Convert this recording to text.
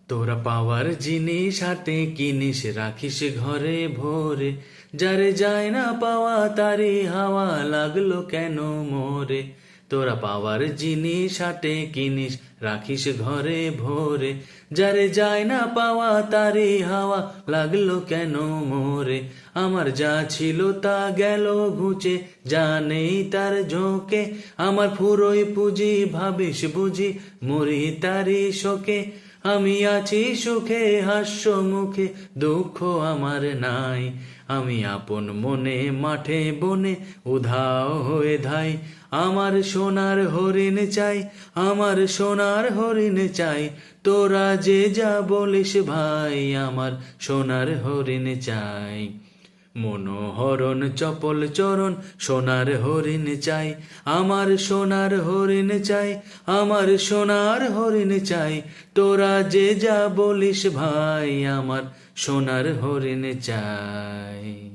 তোরা পাওয়ার জিনিস হাতে কিনিস রাখিস ঘরে ভোরে, যারে যায় না পাওয়া তারি হাওয়া লাগলো কেন মোরে। তোরা পাওয়ার জিনিস হাতে কিনিস রাখিস ঘরে ভোরে, যারে যায় না পাওয়া তারি হাওয়া লাগলো কেন মোরে। আমার যা ছিল তা গেল ঘুচে, যা নেই তার ঝোঁকে, আমার ফুরোই পুঁজি ভাবিস বুঝি মরি তারি শোকে। আমি আছি সুখে হাস্য মুখে, দুঃখ আমার নাই, আমি আপন মনে মাঠে বনে উধাও হয়ে ধাই। আমার সোনার হরিণ চাই, আমার সোনার হরিণ চাই, তোরা যে যা বলিস ভাই, আমার সোনার হরিণ চাই। মনোহরণ চপল চরণ সোনার হরিণ চাই, আমার সোনার হরিণ চাই, আমার সোনার হরিণ চাই, তোরা যে যা বলিস ভাই, আমার সোনার হরিণ চাই।